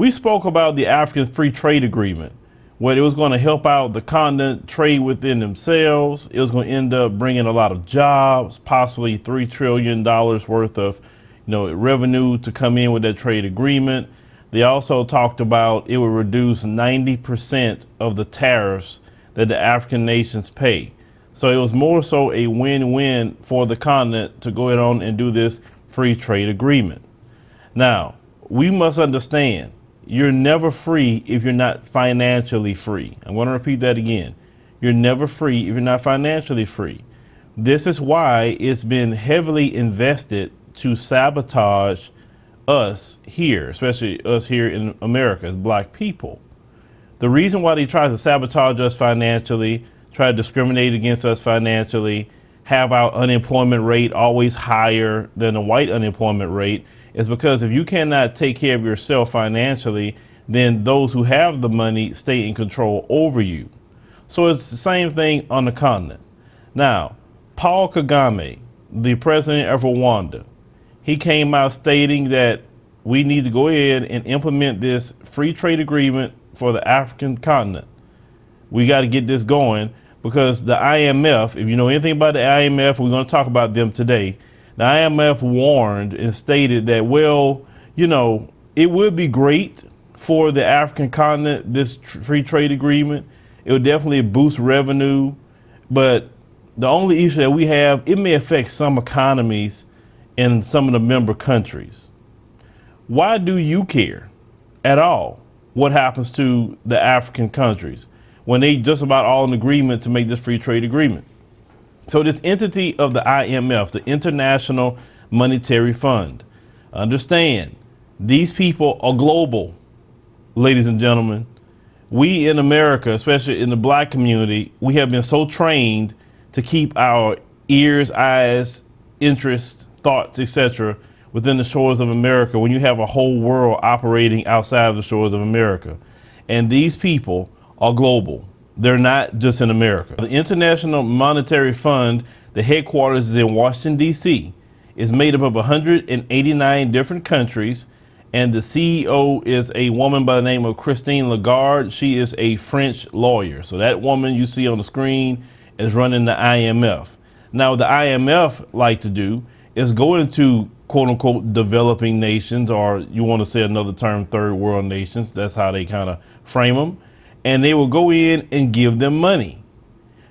We spoke about the African Free Trade Agreement, where it was going to help out the continent trade within themselves. It was going to end up bringing a lot of jobs, possibly $3 trillion worth of revenue to come in with that trade agreement. They also talked about it would reduce 90% of the tariffs that the African nations pay. So it was more so a win-win for the continent to go ahead on and do this free trade agreement. Now, we must understand, you're never free if you're not financially free. I'm going to repeat that again. You're never free if you're not financially free. This is why it's been heavily invested to sabotage us here, especially us here in America as black people. The reason why they try to sabotage us financially, try to discriminate against us financially, have our unemployment rate always higher than the white unemployment rate, is because if you cannot take care of yourself financially, then those who have the money stay in control over you. So it's the same thing on the continent. Now, Paul Kagame, the president of Rwanda, he came out stating that we need to go ahead and implement this free trade agreement for the African continent. We got to get this going because the IMF, if you know anything about the IMF, we're going to talk about them today. The IMF warned and stated that, well, it would be great for the African continent, this free trade agreement. It would definitely boost revenue. But the only issue that we have, it may affect some economies in some of the member countries. Why do you care at all what happens to the African countries when they just about all in agreement to make this free trade agreement? So this entity of the IMF, the International Monetary Fund, understand these people are global, ladies and gentlemen. We in America, especially in the black community, we have been so trained to keep our ears, eyes, interests, thoughts, etc. within the shores of America when you have a whole world operating outside of the shores of America. And these people are global. They're not just in America. The International Monetary Fund, the headquarters is in Washington, D.C. It's made up of 189 different countries, and the CEO is a woman by the name of Christine Lagarde. She is a French lawyer. So that woman you see on the screen is running the IMF. Now, what the IMF like to do is go into quote unquote developing nations, or you want to say another term, third world nations. That's how they kind of frame them. And they will go in and give them money.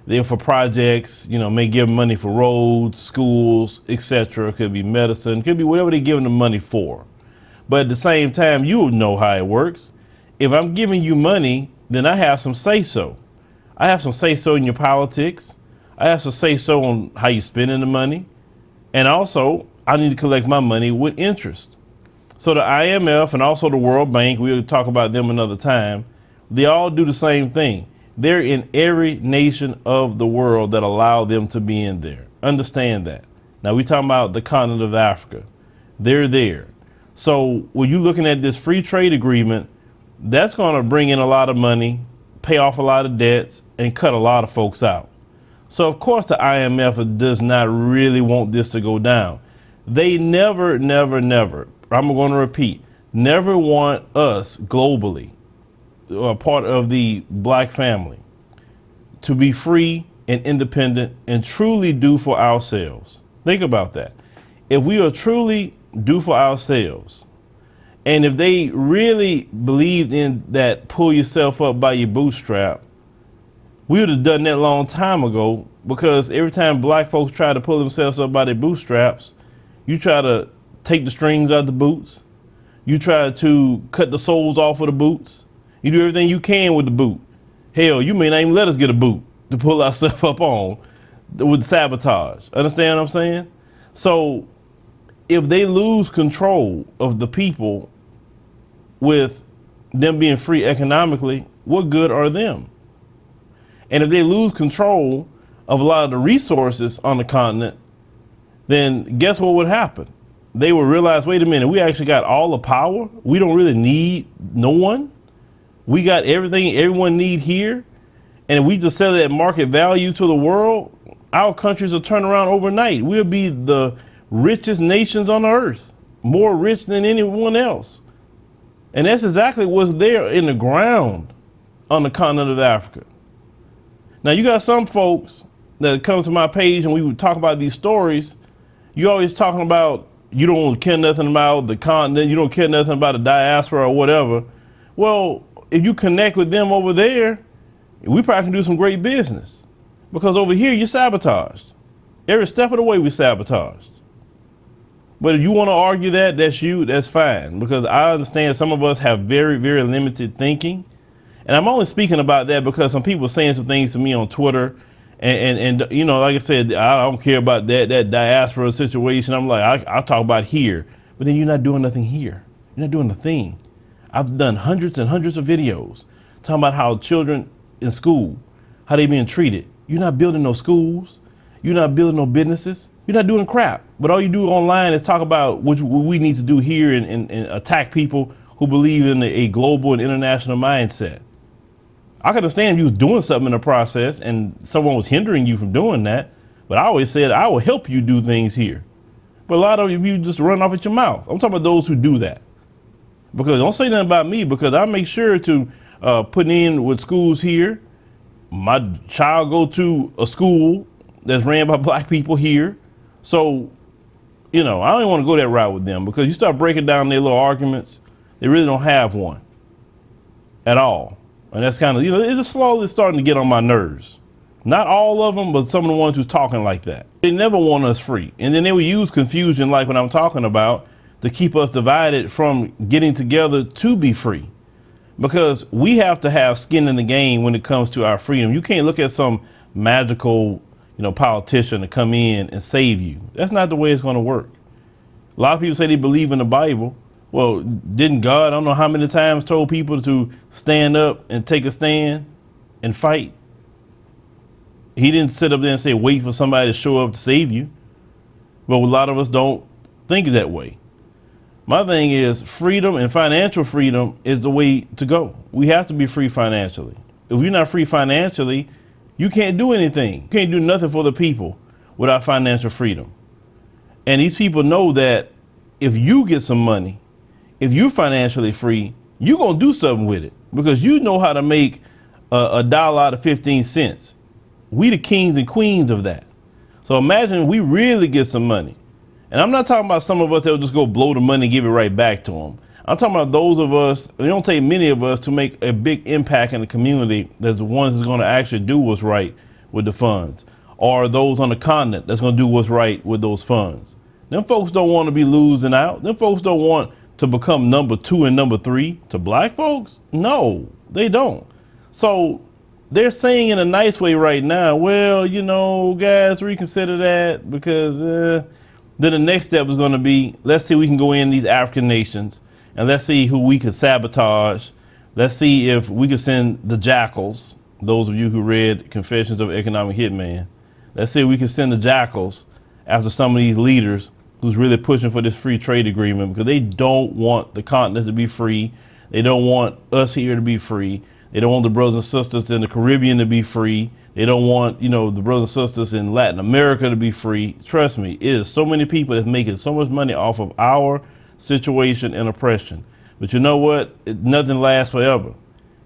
They're for projects, may give them money for roads, schools, etc. Could be medicine, could be whatever they're giving them money for. But at the same time, you know how it works. If I'm giving you money, then I have some say-so. I have some say-so in your politics. I have some say-so on how you're spending the money. And also, I need to collect my money with interest. So the IMF and also the World Bank, we'll talk about them another time, they all do the same thing. They're in every nation of the world that allow them to be in there. Understand that. Now we're talking about the continent of Africa. They're there. So when you're looking at this free trade agreement, that's going to bring in a lot of money, pay off a lot of debts, and cut a lot of folks out. So of course the IMF does not really want this to go down. They never, I'm going to repeat, never want us globally, a part of the black family, to be free and independent and truly do for ourselves. Think about that. If we are truly do for ourselves, and if they really believed in that pull yourself up by your bootstrap, we would have done that a long time ago, because every time black folks try to pull themselves up by their bootstraps, you try to take the strings out the boots. You try to cut the soles off of the boots. You do everything you can with the boot. Hell, you may not even let us get a boot to pull ourselves up on with sabotage. Understand what I'm saying? So if they lose control of the people with them being free economically, what good are them? And if they lose control of a lot of the resources on the continent, then guess what would happen? They would realize, wait a minute, we actually got all the power. We don't really need no one. We got everything everyone need here. And if we just sell it at market value to the world, our countries will turn around overnight. We'll be the richest nations on earth, more rich than anyone else. And that's exactly what's there in the ground on the continent of Africa. Now, you got some folks that come to my page and we would talk about these stories. You always talking about you don't care nothing about the continent, you don't care nothing about the diaspora or whatever. Well, if you connect with them over there, we probably can do some great business. Because over here, you're sabotaged. Every step of the way, we sabotaged. But if you want to argue that, that's you, that's fine. Because I understand some of us have very, very limited thinking. And I'm only speaking about that because some people are saying some things to me on Twitter. And you know, like I said, I don't care about that diaspora situation. I'm like, I'll talk about here. But then you're not doing nothing here. You're not doing a thing. I've done hundreds and hundreds of videos talking about how children in school, how they being treated. You're not building no schools. You're not building no businesses. You're not doing crap. But all you do online is talk about what we need to do here and attack people who believe in a global and international mindset. I can understand you was doing something in the process and someone was hindering you from doing that. But I always said, I will help you do things here. But a lot of you just run off at your mouth. I'm talking about those who do that. Because don't say nothing about me, because I make sure to put in with schools here. My child go to a school that's ran by black people here. So, you know, I don't even want to go that route with them, because you start breaking down their little arguments, they really don't have one at all. And that's kind of, you know, it's just slowly starting to get on my nerves. Not all of them, but some of the ones who's talking like that. They never want us free. And then they will use confusion, like what I'm talking about, to keep us divided from getting together to be free. Because we have to have skin in the game when it comes to our freedom. You can't look at some magical, you know, politician to come in and save you. That's not the way it's going to work. A lot of people say they believe in the Bible. Well, didn't God, I don't know how many times, told people to stand up and take a stand and fight? He didn't sit up there and say, wait for somebody to show up to save you. But a lot of us don't think that way. My thing is freedom, and financial freedom is the way to go. We have to be free financially. If you're not free financially, you can't do anything. You can't do nothing for the people without financial freedom. And these people know that if you get some money, if you're financially free, you're going to do something with it, because you know how to make a dollar out of 15 cents. We the kings and queens of that. So imagine we really get some money. And I'm not talking about some of us that will just go blow the money and give it right back to them. I'm talking about those of us, it don't take many of us to make a big impact in the community that's the ones that's going to actually do what's right with the funds, or those on the continent that's going to do what's right with those funds. Them folks don't want to be losing out. Them folks don't want to become number 2 and number 3 to black folks. No, they don't. So they're saying in a nice way right now, well, you know, guys, reconsider that, because then the next step is going to be, let's see if we can go in these African nations and let's see who we could sabotage. Let's see if we could send the jackals, those of you who read Confessions of an Economic Hitman. Let's see if we can send the jackals after some of these leaders who's really pushing for this free trade agreement, because they don't want the continent to be free. They don't want us here to be free. They don't want the brothers and sisters in the Caribbean to be free. They don't want, you know, the brothers and sisters in Latin America to be free. Trust me, it is so many people that's making so much money off of our situation and oppression. But you know what? Nothing lasts forever,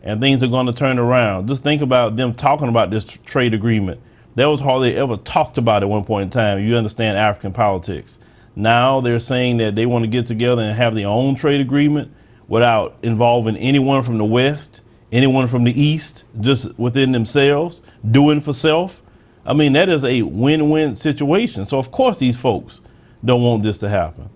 and things are going to turn around. Just think about them talking about this trade agreement. That was hardly ever talked about at one point in time. You understand African politics. Now they're saying that they want to get together and have their own trade agreement without involving anyone from the West, anyone from the East, just within themselves, doing for self. I mean, that is a win-win situation. So of course these folks don't want this to happen.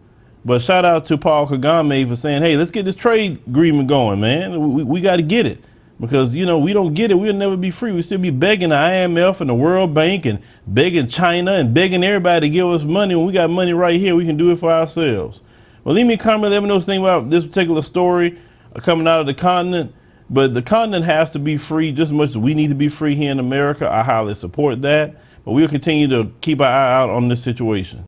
But shout out to Paul Kagame for saying, hey, let's get this trade agreement going, man. We got to get it. Because, you know, we don't get it, we'll never be free. We'll still be begging the IMF and the World Bank and begging China and begging everybody to give us money when we got money right here. We can do it for ourselves. Well, leave me a comment, let me know what you think about this particular story coming out of the continent. But the continent has to be free just as much as we need to be free here in America. I highly support that. But we'll continue to keep our eye out on this situation.